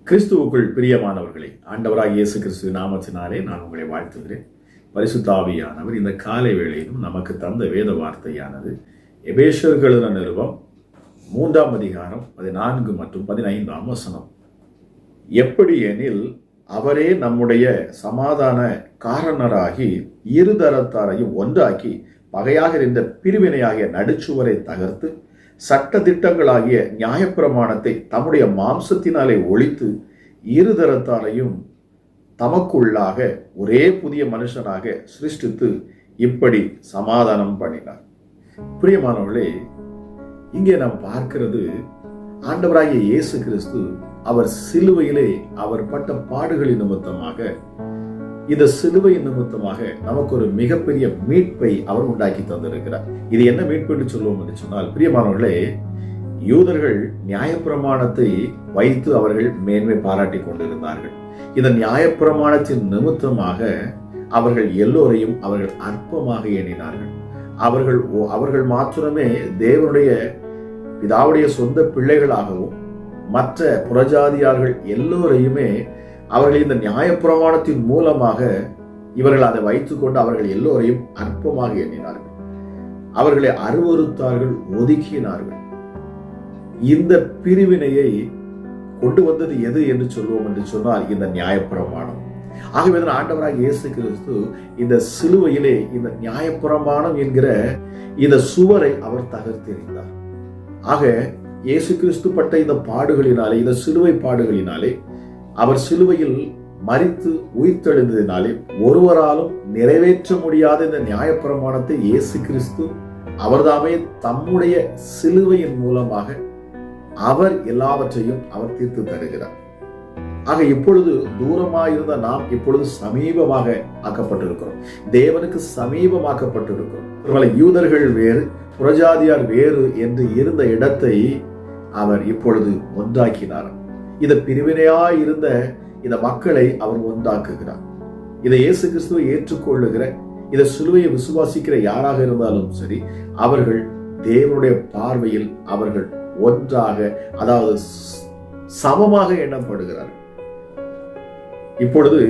கிறிஸ்துவுக்குள் பிரியமானவர்களே, ஆண்டவராகிய இயேசு கிறிஸ்துவின் நாமத்தினாலே நான் உங்களை வாழ்த்துகிறேன். பரிசுத்த ஆவியானவர் இந்த காலை வேளையிலும் நமக்கு தந்த வேத வார்த்தையானது எபேசியர்கள் எழுதின நிருபம் 3ஆம் அதிகாரம் 14 மற்றும் 15ஆம் வசனம். எப்படி எனில், அவரே நம்முடைய சமாதான காரணராகி இருதரத்தாரையும் ஒன்றாக்கி பகையாக இருந்த பிரிவினையாகிய நடுச்சுவரை தகர்த்து சட்ட திட்டங்களாகிய நியாயப்பிரமாணத்தை தம்முடைய மாம்சத்தினாலே ஒழித்து இருதரத்தாரையும் தமக்குள்ளாக ஒரே புதிய மனுஷனாக சிருஷ்டித்து இப்படி சமாதானம் பண்ணினார். பிரியமானவர்களே, இங்கே நாம் பார்க்கிறது ஆண்டவராகிய இயேசு கிறிஸ்து அவர் சிலுவையிலே அவர் பட்ட பாடுகளின் நிமித்தமாக, இந்த சிலுவையின் நிமித்தமாக நமக்கு ஒரு மிகப்பெரிய மீட்பை அவர் உண்டாக்கி தந்திருக்கிறார். இது என்ன மீட்பு என்று சொல்லுவோம் என்று சொன்னால், பிரியமானவர்களே, யூதர்கள் நியாயப்பிரமாணத்தை வைத்து அவர்கள் மேன்மை பாராட்டி கொண்டிருந்தார்கள். இந்த நியாயப்பிரமாணத்தின் நிமித்தமாக அவர்கள் எல்லோரையும் அவர்கள் அற்பமாக எண்ணினார்கள். அவர்கள் மாத்திரமே தேவனுடைய பிதாவுடைய சொந்த பிள்ளைகளாகவும் மற்ற புறஜாதியார்கள் எல்லோரையுமே அவர்கள் இந்த நியாயப்பிரமாணத்தின் மூலமாக இவர்கள் அதை வைத்துக் கொண்டு அவர்கள் எல்லோரையும் அற்பமாக எண்ணினார்கள். அவர்களை அருவருத்தார்கள், ஒதுக்கினார்கள். இந்த பிரிவினையை கொண்டு வந்தது எது என்று சொல்வோம் என்று சொன்னால், இந்த நியாயப்பிரமாணம். ஆகவே ஆண்டவராக இயேசு கிறிஸ்து இந்த சிலுவையிலே இந்த நியாயப்பிரமாணம் என்கிற இந்த சுவரை அவர் தகர்த்தெறிந்தார். ஆக இயேசு கிறிஸ்து பட்ட இந்த பாடுகளினாலே, இந்த சிலுவை பாடுகளினாலே, அவர் சிலுவையில் மரித்து உயிர்த்தெழுந்ததினாலே ஒருவராலும் நிறைவேற்ற முடியாத இந்த நியாயப்பிரமாணத்தை இயேசு கிறிஸ்து அவர்தாமே தம்முடைய சிலுவையின் மூலமாக அவர் எல்லாவற்றையும் அவர் தீர்த்து தருகிறார். ஆக இப்பொழுது தூரமாயிருந்த நாம் இப்பொழுது சமீபமாக ஆக்கப்பட்டிருக்கிறோம். தேவனுக்கு சமீபமாக்கப்பட்டிருக்கிறோம். யூதர்கள் வேறு, புறஜாதியார் வேறு என்று இருந்த இடத்தை அவர் இப்பொழுது ஒன்றாக்கினார். இந்த பிரிவினையாய் இருந்த இந்த மக்களை அவர் ஒன்றாக்குகிறார். இதை இயேசு கிறிஸ்துவை ஏற்றுக்கொள்ளுகிற, இதை சிலுவையை விசுவாசிக்கிற யாராக இருந்தாலும் சரி, அவர்கள் தேவனுடைய பார்வையில் அவர்கள் ஒன்றாக, அதாவது சமமாக எண்ணப்படுகிறார்கள். இப்பொழுது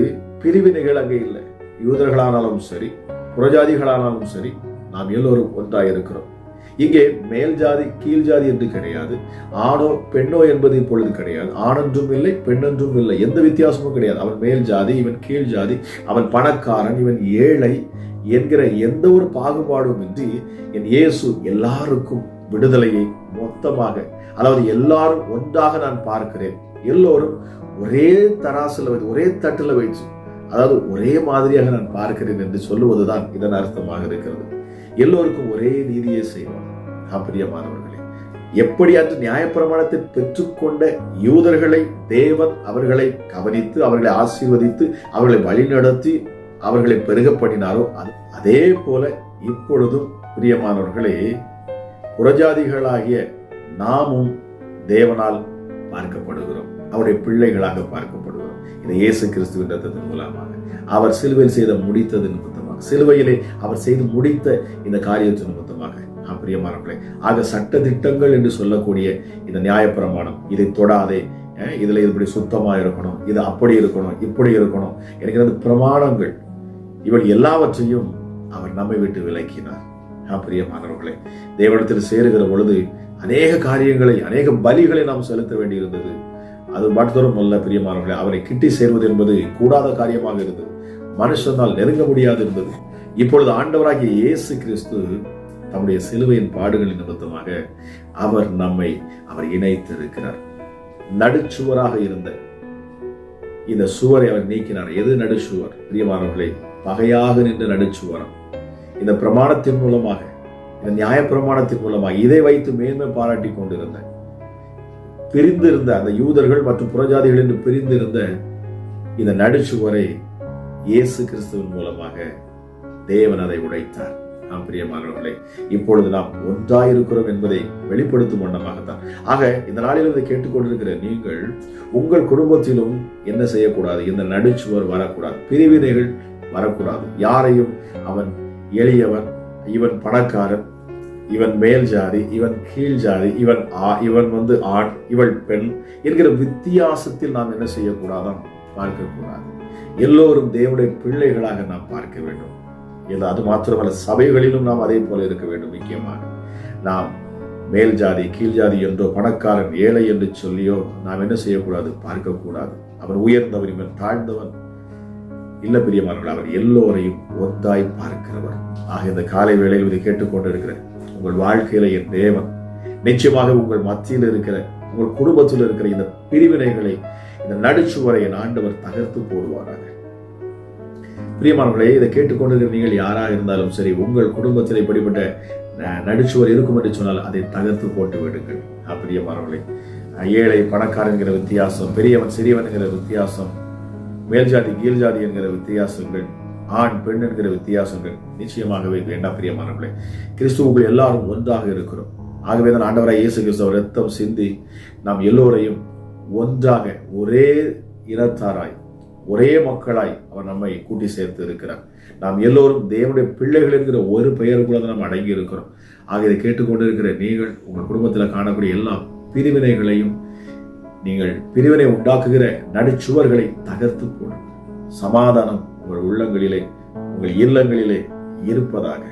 பிரிவினைகள் அங்கே இல்லை. யூதர்களானாலும் சரி, புறஜாதிகளானாலும் சரி, நாம் எல்லோரும் ஒன்றாக இருக்கிறோம். இங்கே மேல் ஜாதி கீழ் ஜாதி என்று கிடையாது. ஆணோ பெண்ணோ என்பது இப்பொழுது கிடையாது. ஆணென்றும் இல்லை, பெண்ணென்றும் இல்லை, எந்த வித்தியாசமும் கிடையாது. அவன் மேல் ஜாதி, இவன் கீழ் ஜாதி, அவன் பணக்காரன், இவன் ஏழை என்கிற எந்த ஒரு பாகுபாடும் இன்றி என் இயேசு எல்லாருக்கும் விடுதலையை மொத்தமாக, அதாவது எல்லாரும் ஒன்றாக நான் பார்க்கிறேன். எல்லோரும் ஒரே தராசுல வைத்து, ஒரே தட்டுல வைத்து, அதாவது ஒரே மாதிரியாக நான் பார்க்கிறேன் என்று சொல்லுவதுதான் இதன் அர்த்தமாக இருக்கிறது. எல்லோருக்கும் ஒரே நீதியை செய்வார். பிரியமானவர்களே, எப்படி அன்று நியாயப்பிரமாணத்தை பெற்றுக்கொண்ட யூதர்களை தேவன் அவர்களை கவனித்து, அவர்களை ஆசீர்வதித்து, அவர்களை வழிநடத்தி, அவர்களை பெருக பண்ணினாரோ, அதே போல இப்பொழுதும் பிரியமானவர்களே, புறஜாதிகளாகிய நாமும் தேவனால் பார்க்கப்படுகிறோம். அவருடைய பிள்ளைகளாக பார்க்கப்படுகிறோம். இந்த இயேசு கிறிஸ்துவின் ரத்தத்தின் மூலமாக அவர் சிலுவையில் செய்த முடித்தது நிமித்தமாக, சிலுவையிலே அவர் செய்து முடித்த இந்த காரியத்தின் நிமித்தமாக. பிரியமானவர்களே, ஆக சட்ட திட்டங்கள் என்று சொல்லக்கூடிய இந்த நியாயப்பிரமாணம், இதை தொடாதே, இதுல இப்படி சுத்தமா இருக்கணும், இது அப்படி இருக்கணும், இப்படி இருக்கணும் என்கிற பிரமாணங்கள், இவள் எல்லாவற்றையும் அவர் நம்மை விட்டு விலக்கினார். பிரியமானவர்களே, தேவனிடத்தில் சேருகிற பொழுது அநேக காரியங்களை, அநேக பலிகளை நாம் செலுத்த வேண்டியிருந்தது. அது மட்டும் அல்ல பிரியமானவர்களே, அவரை கிட்டி சேர்வது என்பது கூடாத காரியமாக இருந்தது. மனுஷனால் நெருங்க முடியாது இருந்தது. இப்பொழுது ஆண்டவராகிய இயேசு கிறிஸ்து தம்முடைய சிலுவையின் பாடுகளின் நிமித்தமாக அவர் இணைத்திருக்கிறார். நடுச்சுவராக இருந்த இந்த சுவரை அவர் நீக்கினார். எது நடுச்சுவர்? பிரியமானவர்களே, பகையாக நின்ற நடுச்சுவரம். இந்த பிரமாணத்தின் மூலமாக, இந்த நியாய பிரமாணத்தின் மூலமாக இதை வைத்து மேன்மை பாராட்டி கொண்டிருந்த, பிரிந்திருந்த அந்த யூதர்கள் மற்றும் புறஜாதிகள் என்று பிரிந்திருந்த இந்த நடுச்சுவரை இயேசு கிறிஸ்துவின் மூலமாக தேவன் அதை உடைத்தார். பிரியமானவர்களே, இப்பொழுது நாம் ஒன்றாயிருக்கிறோம் என்பதை வெளிப்படுத்தும் வண்ணமாகத்தான். ஆக இந்த நாளில் இதை கேட்டுக்கொண்டிருக்கிற நீங்கள் உங்கள் குடும்பத்திலும் என்ன செய்யக்கூடாது? இந்த நடுச்சுவர் வரக்கூடாது, பிரிவினைகள் வரக்கூடாது. யாரையும் அவன் எளியவன், இவன் பணக்காரன், இவன் மேல் ஜாதி, இவன் கீழ் ஜாதி, இவன் ஆண், இவள் பெண் என்கிற வித்தியாசத்தில் நாம் என்ன செய்யக்கூடாதான், பார்க்கக்கூடாது. எல்லோரும் தேவனுடைய பிள்ளைகளாக நாம் பார்க்க வேண்டும். அது மாத்திரமல்ல, சபைகளிலும் நாம் அதே போல இருக்க வேண்டும். முக்கியமாக நாம் மேல் ஜாதி கீழ் ஜாதி என்றோ பணக்காரன் ஏழை என்று சொல்லியோ நாம் என்ன செய்யக்கூடாது, பார்க்கக்கூடாது. அவன் உயர்ந்தவன், இவன் தாழ்ந்தவன் இல்ல பிரியமானவர்கள், அவர் எல்லோரையும் ஒன்றாய் பார்க்கிறவர். ஆக இந்த காலை வேளையில் இதை கேட்டுக்கொண்டிருக்கிற உங்கள் வாழ்க்கையில என் தேவன் நிச்சயமாக உங்கள் மத்தியில் இருக்கிற, உங்கள் குடும்பத்தில் இருக்கிற இந்த பிரிவினைகளை, இந்த நடுச்சுவரை என் ஆண்டவர் தகர்த்து போடுவாராக. பிரியமானவர்களே, இதை கேட்டுக்கொண்டிருக்கிற நீங்கள் யாராக இருந்தாலும் சரி, உங்கள் குடும்பத்தில் இப்படிப்பட்ட நடுச்சுவர் இருக்கும் என்று சொன்னால் அதை தகர்த்து போட்டு விடுங்கள். பிரியமானவர்களே, ஏழை பணக்காரன் என்கிற வித்தியாசம், பெரியவன் சிறியவன் என்கிற வித்தியாசம், மேல் ஜாதி கீழ் ஜாதி என்கிற வித்தியாசங்கள், ஆண் பெண் என்கிற வித்தியாசங்கள் நிச்சயமாகவே வேண்டாம். பிரியமானவர்களே, கிறிஸ்துவுக்குள் எல்லாரும் ஒன்றாக இருக்கிறோம். ஆகவே தான் ஆண்டவராய் இயேசு கிறிஸ்து ரத்தம் சிந்தி நாம் எல்லோரையும் ஒன்றாக ஒரே இனத்தாராய் ஒரே மக்களாய் அவர் நம்மை கூட்டி சேர்த்து இருக்கிறார். நாம் எல்லோரும் தேவனுடைய பிள்ளைகள் என்கிற ஒரு பெயருக்குள்ள நாம் அடங்கி இருக்கிறோம். ஆக இதை கேட்டுக்கொண்டிருக்கிற நீங்கள் உங்கள் குடும்பத்தில் காணக்கூடிய எல்லா பிரிவினைகளையும், நீங்கள் பிரிவினை உண்டாக்குகிற நடுச்சுவர்களை தகர்த்து போடும். சமாதானம் உங்கள் உள்ளங்களிலே, உங்கள் இல்லங்களிலே இருப்பதாக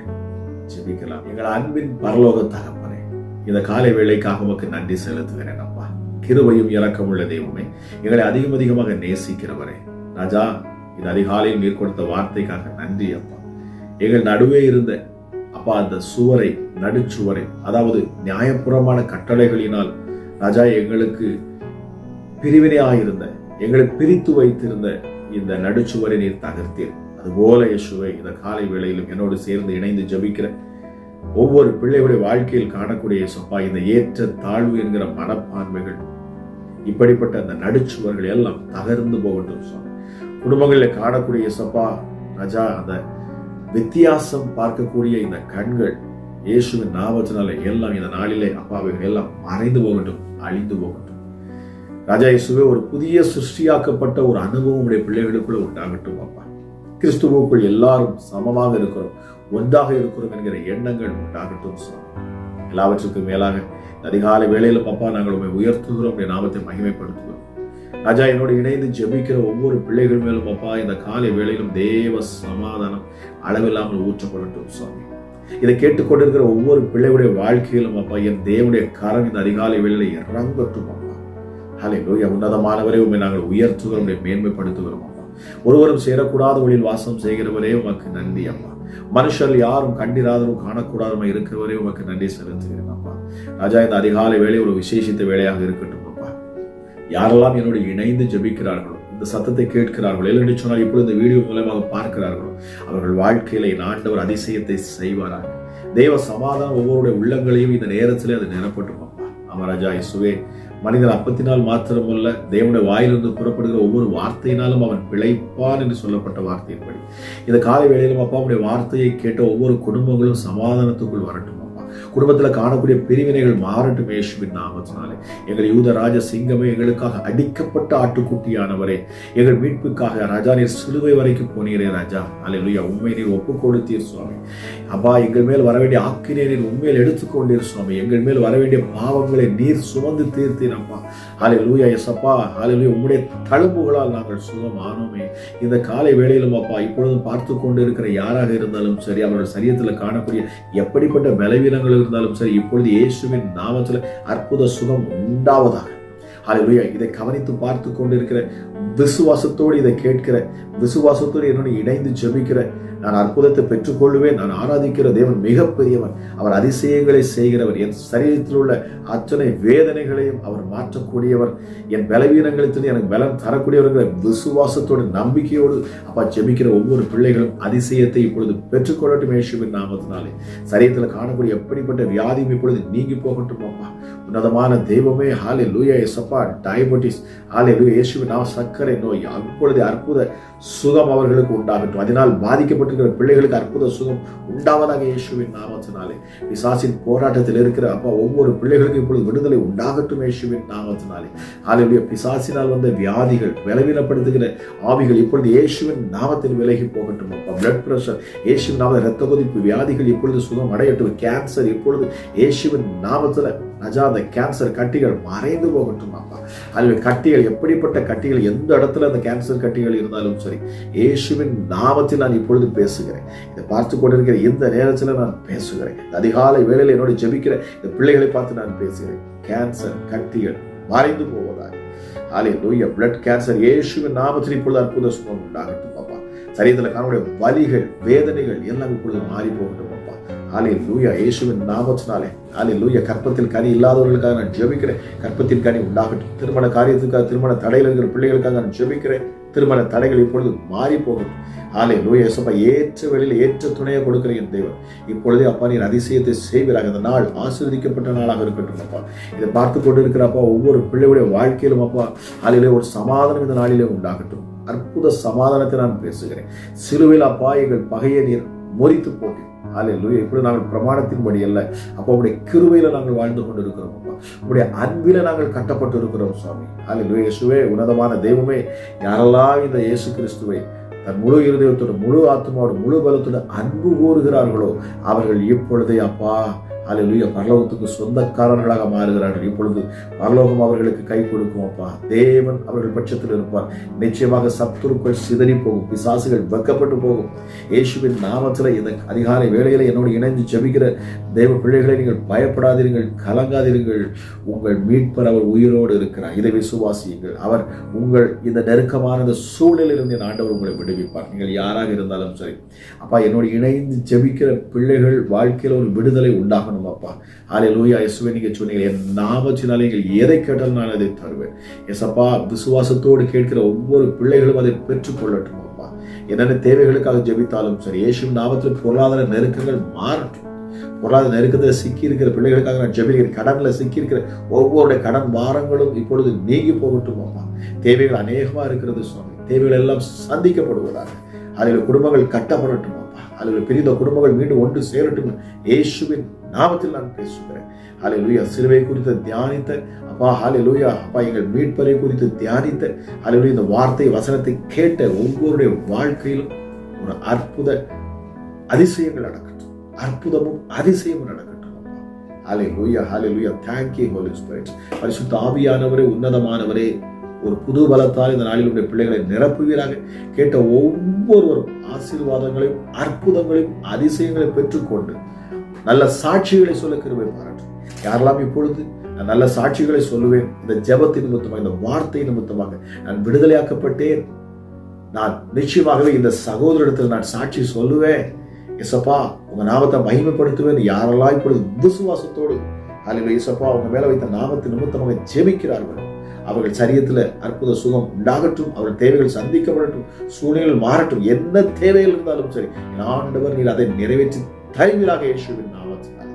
ஜெபிக்கலாம். எங்கள் அன்பின் பரலோக தகப்பனே, இந்த காலை வேளைக்காக உமக்கு நன்றி செலுத்துகிறேன் அப்பா. கிருபையும் இரக்கமுள்ள தெய்வமே, எங்களை அதிகமாக நேசிக்கிறவரே ராஜா, இந்த அதிகாலையில் நீர் கொடுத்த வார்த்தைக்காக நன்றி அப்பா. எங்கள் நடுவே இருந்த அப்பா அந்த சுவரை, நடுச்சுவரை, அதாவது நியாயபூர்வமான கட்டளைகளினால் ராஜா எங்களுக்கு பிரிவினையாயிருந்த, எங்களை பிரித்து வைத்திருந்த இந்த நடுச்சுவரை நீர் தகர்த்தீர். அதுபோல இயேசுவே, இந்த காலை வேளையிலும் என்னோடு சேர்ந்து இணைந்து ஜெபிக்கிற ஒவ்வொரு பிள்ளைகளுடைய வாழ்க்கையில் காணக்கூடிய இயேசுப்பா, இந்த ஏற்ற தாழ்வு என்கிற மனப்பான்மைகள், இப்படிப்பட்ட அந்த நடுச்சுவர்கள் எல்லாம் தகர்ந்து போகட்டும் சுவாமி. குடும்பங்களில் காணக்கூடிய இயேசுப்பா ராஜா, அந்த வித்தியாசம் பார்க்கக்கூடிய இந்த கண்கள் இயேசுவின் நாமத்தினால எல்லாம் இந்த நாளிலே அப்பாவைகள் எல்லாம் மறைந்து போகட்டும், அழிந்து போகட்டும். ராஜா இயேசுவே, ஒரு புதிய சிருஷ்டியாக்கப்பட்ட ஒரு அனுபவம் உடைய பிள்ளைகளுக்குள்ள உண்டாகட்டும் அப்பா. கிறிஸ்துவுக்குள் எல்லாரும் சமமாக இருக்கிறோம், ஒன்றாக இருக்கிறோம் என்கிற எண்ணங்கள் உண்டாகட்டும் சுவாமி. எல்லாவற்றுக்கும் மேலாக அதிகாலை வேளையிலும் அப்பா நாங்கள் உண்மை உயர்த்துகிறோம், உடைய நாமத்தை மகிமைப்படுத்துகிறோம். ராஜா, என்னோடு இணைந்து ஜெபிக்கிற ஒவ்வொரு பிள்ளைகள் மேலும் அப்பா இந்த காலை வேளையிலும் தேவ சமாதானம் அளவில்லாமல் ஊற்றப்படட்டும் சுவாமி. இதை கேட்டுக்கொண்டிருக்கிற ஒவ்வொரு பிள்ளைகளுடைய வாழ்க்கையிலும் அப்பா என் தேவனுடைய கரம் இந்த அதிகாலை வேளையில இறங்கட்டும் அப்பா. ஹல்லேலூயா. உன்னதமானவரே, உண்மை நாங்கள் உயர்த்துகிறோம், உண்மை மேன்மைப்படுத்துகிறோம் அப்பா. ஒருவரும் சேரக்கூடாத வழியில் வாசம் செய்கிறவரே உமக்கு நன்றி அப்பா. மனுஷர்கள் யாரும் கண்டிராதரும் காணக்கூடாதவங்க இருக்கிறவரே உமக்கு நன்றி செலுத்துகிறேன் அப்பா. ராஜா, இந்த அதிகாலை வேலை ஒரு விசேஷித்த வேலையாக இருக்கட்டும் அப்பா. யாரெல்லாம் என்னோடு இணைந்து ஜெபிக்கிறார்களோ, இந்த சத்தத்தை கேட்கிறார்களோ, இல்லை சொன்னால் இப்பொழுது இந்த வீடியோ மூலமாக பார்க்கிறார்களோ, அவர்கள் வாழ்க்கையில ஆண்டவர் அதிசயத்தை செய்வாராக. தேவ சமாதானம் ஒவ்வொருடைய உள்ளங்களையும் இந்த நேரத்திலே அது நிரப்பட்டும் அப்பா. ராஜா இயேசுவே, மனிதன் அப்பத்தினால் மாத்திரமல்ல, தேவனுடைய வாயிலிருந்து புறப்படுகிற ஒவ்வொரு வார்த்தையினாலும் அவன் பிழைப்பான் என்று சொல்லப்பட்ட வார்த்தையின்படி இந்த காலை வேளையிலும் அப்பா உடைய வார்த்தையை கேட்ட ஒவ்வொரு குடும்பங்களும் சமாதானத்துக்குள் வரட்டும். குடும்பத்தில் காணக்கூடிய பிரிவினைகள் மாறட்டும் இயேசுவின் நாமத்தினாலே. எங்கள் யூத ராஜ சிங்கமே, எங்களுக்காக அடிக்கப்பட்ட ஆட்டுக்குட்டியானவரே, எங்கள் மீட்புக்காக ராஜா நீர் சிலுவை வரைக்கும் போனீரே ராஜா. அல்லேலூயா. உண்மை நீர் ஒப்பு கொடுத்தீர் சுவாமி. அப்பா, எங்கள் மேல் வர வேண்டிய ஆக்கினை நீர் உண்மையில் எடுத்துக்கொண்டீர் சுவாமி. எங்கள் மேல் வர வேண்டிய பாவங்களை நீர் சுமந்து தீர்த்தீர் அப்பா. அல்லேலூயா. எஸ்அப்பா, அல்லேலூயா. உம்முடைய தழும்புகளால் நாங்கள் சுகமானோமே. இந்த காலை வேளையிலும் அப்பா இப்பொழுதும் பார்த்து கொண்டு இருக்கிற யாராக இருந்தாலும் சரி, அவருடைய சரீரத்தில் காணக்கூடிய எப்படிப்பட்ட பலவீனங்கள் இருந்தாலும் சரி, இப்பொழுது இயேசுவின் நாமத்தில் அற்புத சுகம் உண்டாவதாக. ஹல்லேலூயா. இதை கவனித்து பார்த்து கொண்டிருக்கிற, விசுவாசத்தோடு இதை கேட்கிற, விசுவாசத்தோடு என்னோடு இணைந்து ஜெபிக்கிற, நான் அற்புதத்தை பெற்றுக்கொள்வேன், நான் ஆராதிக்கிற தேவன் மிகப்பெரியவன், அவர் அதிசயங்களை செய்கிறவர், என் சரீரத்தில் உள்ள அத்தனை வேதனைகளையும் அவர் மாற்றக்கூடியவர், என் பலவீனங்களிலிருந்து எனக்கு பலம் தரக்கூடியவர்கள் விசுவாசத்தோடு நம்பிக்கையோடு அப்பா ஜெபிக்கிற ஒவ்வொரு பிள்ளைகளும் அதிசயத்தை இப்பொழுது பெற்றுக்கொள்ளட்டும் இயேசுவின் நாமத்தினாலே. சரீரத்தில் காணக்கூடிய எப்படிப்பட்ட வியாதியும் இப்பொழுது நீங்கி போகட்டும் அப்பா. உன்னதமான தெய்வமே, ஹல்லேலூயா. எஸ்அப்பா, டயபெட்டிஸ், ஹல்லேலூயா, இயேசுவின் நாம சர்க்கரை நோய் இப்பொழுது அற்புத சுகம் அவர்களுக்கு உண்டாகட்டும். அதனால் பாதிக்கப்பட்ட பாதிக்கப்பட்டிருக்கிற பிள்ளைகளுக்கு அற்புத சுகம் உண்டாவதாக இயேசுவின் நாமத்தினாலே. பிசாசின் போராட்டத்தில் இருக்கிற அப்பா ஒவ்வொரு பிள்ளைகளுக்கும் இப்பொழுது விடுதலை உண்டாகட்டும் இயேசுவின் நாமத்தினாலே. ஹல்லேலூயா. பிசாசினால் வந்த வியாதிகள், பலவீனப்படுத்துகிற ஆவிகள் இப்பொழுது இயேசுவின் நாமத்தில் விலகி போகட்டும் அப்பா. பிளட் பிரஷர் இயேசுவின் நாமத்தில், இரத்த கொதிப்பு வியாதிகள் இப்பொழுது சுகம் அடையட்டும். கேன்சர் இப்பொழுது இயேசுவின் நாமத்தில் அந்த கேன்சர் கட்டிகள் மறைந்து போகட்டும் அப்பா. அதில் கட்டிகள், எப்படிப்பட்ட கட்டிகள், எந்த இடத்துல அந்த கேன்சர் கட்டிகள் இருந்தாலும் சரி, இயேசுவின் நாமத்தில் நான் இப்பொழுது பேசுகிறேன். இதை பார்த்து கொண்டிருக்கிற இந்த நேரத்தில் நான் பேசுகிறேன். அதிகாலை வேளையில் என்னோட ஜெபிக்கிற இந்த பிள்ளைகளை பார்த்து நான் பேசுகிறேன். கேன்சர் கட்டிகள் மறைந்து போவதாக. ஹல்லேலூயா. பிளட் கேன்சர் இயேசுவின் நாமத்தில் இப்பொழுது அற்புத சுகம் உண்டாகட்டும் அப்பா. சரீரத்தில் காணக்கூடிய வலிகள், வேதனைகள் எல்லாம் இப்பொழுது மாறி போகட்டும் அப்பா. ஹல்லேலூயா. இயேசுவின் நாமத்தினாலே. ஹல்லேலூயா. கற்பத்தில் கனி இல்லாதவர்களுக்காக நான் ஜெபிக்கிறேன். கற்பத்தின் கனி உண்டாகட்டும். திருமண காரியத்துக்காக, திருமண தடையில் இருக்கிற பிள்ளைகளுக்காக நான் ஜெபிக்கிறேன். திருமண தடைகள் இப்பொழுது மாறி போகட்டும். ஹல்லேலூயா. இயேசுப்பா, ஏற்ற வேளையில் ஏற்ற துணையை கொடுக்கிற என் தேவன் இப்பொழுதே அப்பா நீர் அதிசயத்தை செய்வீராக. இந்த நாள் ஆசீர்வதிக்கப்பட்ட நாளாக இருக்கட்டும் அப்பா. இதை பார்த்து கொண்டு இருக்கிற அப்பா ஒவ்வொரு பிள்ளைகளுடைய வாழ்க்கையிலும் அப்பா ஹல்லேலூயா ஒரு சமாதானம் இந்த நாளிலே உண்டாகட்டும். அற்புத சமாதானத்தை நான் பேசுகிறேன். சிலுவையில் அப்பா எங்கள் பகையை நீர் முறித்து போட்டு. ஹல்லேலூயா. இப்படி நாங்கள் பிரமாணத்தின்படி அல்ல அப்போ உடைய கிருபையில நாங்கள் வாழ்ந்து கொண்டு இருக்கிறோம் அப்பா. உடைய அன்பில நாங்கள் கட்டப்பட்டு இருக்கிறோம் சுவாமி. ஹல்லேலூயா. இயேசுவே, உன்னதமான தெய்வமே, யாரெல்லாம் இந்த இயேசு கிறிஸ்துவை தன் முழு இருதயத்தோடு, முழு ஆத்மாவோடு, முழு பலத்தோடு அன்பு கூறுகிறார்களோ அவர்கள் இப்பொழுதே அப்பா ஹல்லேலூயா பரலோகத்துக்கு சொந்தக்காரர்களாக மாறுகிறார்கள். இப்பொழுது பரலோகம் அவர்களுக்கு கை கொடுக்கும் அப்பா. தேவன் அவர்கள் பட்சத்தில் இருப்பார். நிச்சயமாக சத்துருக்கள் சிதறி போகும், பிசாசுகள் வெக்கப்பட்டு போகும். இயேசுவின் நாமத்தில் இந்த அதிகாலை வேளையில என்னோடு இணைந்து ஜெபிக்கிற தேவ பிள்ளைகளை நீங்கள் பயப்படாதீர்கள், கலங்காதீர்கள். உங்கள் மீட்பர் அவர் உயிரோடு இருக்கிறார். இதை விசுவாசியுங்கள். அவர் உங்கள் இந்த நெருக்கமான இந்த சூழ்நிலையிலிருந்து என் ஆண்டவர் உங்களை விடுவிப்பார். நீங்கள் யாராக இருந்தாலும் சரி அப்பா, என்னோடு இணைந்து ஜெபிக்கிற பிள்ளைகள் வாழ்க்கையில் ஒரு விடுதலை உண்டாகணும் அப்பா. ஹல்லேலூயா. இயேசுவே, நீங்க சொன்னீங்க என் நாமத்தினாலே நீங்கள் எதை கேட்டாலும் நான் அதை தருவேன். எஸ்அப்பா, விசுவாசத்தோடு கேட்கிற ஒவ்வொரு பிள்ளைகளும் அதை பெற்றுக்கொள்ளட்டும் அப்பா. என்னென்ன தேவைகளுக்காக ஜெபித்தாலும் சரி, இயேசுவின் நாமத்தில் பொருளாதார நெருக்கங்கள் மாறட்டும். பொருளாதார நெருக்கத்தில் சிக்கி இருக்கிற பிள்ளைகளுக்காக நான் ஜெபிக்கிறேன். கடன்ல சிக்கி இருக்கிற ஒவ்வொருடைய கடன் பாரங்களும் இப்பொழுது நீங்கி போகட்டும் அப்பா. தேவைகள் அநேகமா இருக்கிறது சுவாமி. தேவைகள் எல்லாம் சந்திக்கப்படுவதாக. அதில் குடும்பங்கள் கட்டப்படட்டும் அப்பா. அதில் பிரிந்த குடும்பங்கள் மீண்டும் ஒன்று சேரட்டும். இயேசுவின் நாமத்தில் நான் பேசுகிறேன். ஹல்லேலூயா. சிலுவை குறித்து தியானித்த அப்பா, ஹல்லேலூயா அப்பா, எங்கள் மீட்பரை குறித்து தியானித்த ஹல்லேலூயா இந்த வார்த்தை வசனத்தை கேட்ட ஒவ்வொருடைய வாழ்க்கையிலும் ஒரு அற்புத அதிசயங்கள் நடக்கட்டும். அற்புதமும் அதிசயமும் நடக்கட்டும் அப்பா. ஹல்லேலூயா. ஹல்லேலூயா. Thank you Holy Spirit. பரிசுத்த ஆவியானவரே, உன்னதமானவரே, ஒரு புது பலத்தால் இந்த நாளில் உடைய பிள்ளைகளை நிரப்புவீராக. கேட்ட ஒவ்வொருவரும் ஆசீர்வாதங்களையும் அற்புதங்களையும் அதிசயங்களையும் பெற்றுக்கொண்டு நல்ல சாட்சிகளை சொல்ல கிருபை பாராட்டும். யாரெல்லாம் இப்பொழுது நான் நல்ல சாட்சிகளை சொல்லுவேன், இந்த ஜெபத்தின் நிமித்தமாக, இந்த வார்த்தை நிமித்தமாக நான் விடுதலையாக்கப்பட்டேன், நான் நிச்சயமாகவே இந்த சகோதரத்தில் நான் சாட்சி சொல்லுவேன், எசப்பா உங்க நாமத்தை மகிமைப்படுத்துவேன், யாரெல்லாம் இப்பொழுது விசுவாசத்தோடு ஹல்லேலூயா இயேசுப்பா உங்க மேல வைத்த நாமத்தின் நிமித்தமாக ஜெபிக்கிறார்கள், அவர்கள் சரீரத்தில் அற்புத சுகம் உண்டாகட்டும். அவர்கள் தேவைகள் சந்திக்கப்படட்டும். சூழ்நிலைகள் மாறட்டும். என்ன தேவைகள் இருந்தாலும் சரி, ஆண்டவர் நீர் அதை நிறைவேற்றி தருவீராக இயேசுவின் நாமத்தினாலே.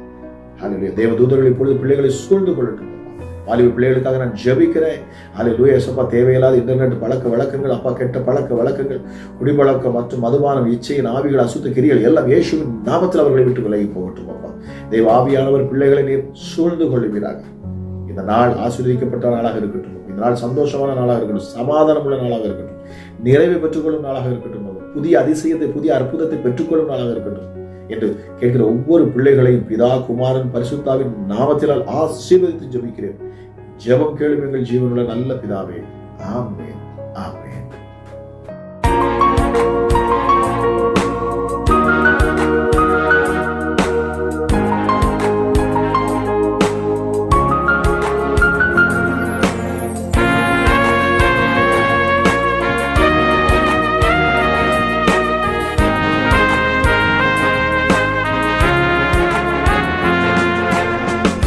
ஹல்லேலூயா. தேவதூதர்கள் இப்பொழுது பிள்ளைகளை சூழ்ந்து கொள்ளட்டும். வாலிப பிள்ளைகளுக்காக நான் ஜெபிக்கிறேன். ஹல்லேலூயா இயேசுப்பா. தேவையில்லாத இன்டர்நெட் பழக்க வழக்கங்கள் அப்பா, கெட்ட பழக்க வழக்கங்கள், குடிப்பழக்கம் மற்றும் மதுபானம், இச்சையின் ஆவிகள், அசுத்த கிரிகள் எல்லாம் இயேசுவின் நாமத்தில் அவர்களை விட்டு விலகி போகட்டும் அப்பா. தேவ ஆவியானவர் பிள்ளைகளை நீர் சூழ்ந்து கொள்வீராக. இந்த நாள் ஆசீர்வதிக்கப்பட்ட நாளாக இருக்கட்டும். இந்த நாள் சந்தோஷமான நாளாக இருக்கட்டும். சமாதானம் உள்ள நாளாக இருக்கட்டும். நிறைவை பெற்றுக்கொள்ளும் நாளாக இருக்கட்டும். புதிய அதிசயத்தை, புதிய அற்புதத்தை பெற்றுக்கொள்ளும் நாளாக இருக்கட்டும் என்று கேட்கிற ஒவ்வொரு பிள்ளைகளையும் பிதா, குமாரன், பரிசுத்தாவின் நாமத்தினால் ஆசீர்வதித்து ஜெபிக்கிறேன். ஜெபம் கேளும் எங்கள் ஜீவனுள்ள நல்ல பிதாவே. ஆமென். ஆமென்.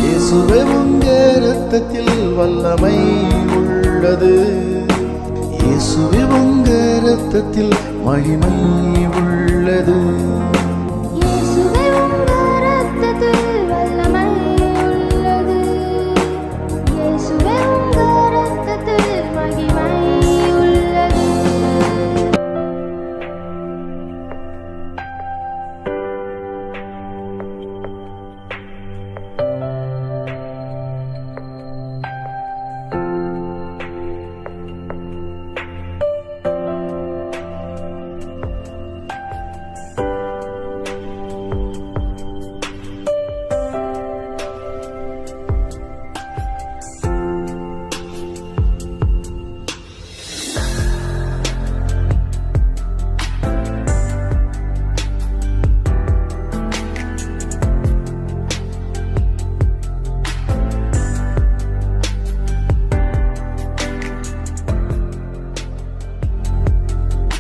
இயேசுவே உங்க இரத்தத்தில் வல்லமை உள்ளது. இயேசுவே உங்க இரத்தத்தில் மகிமை உள்ளது.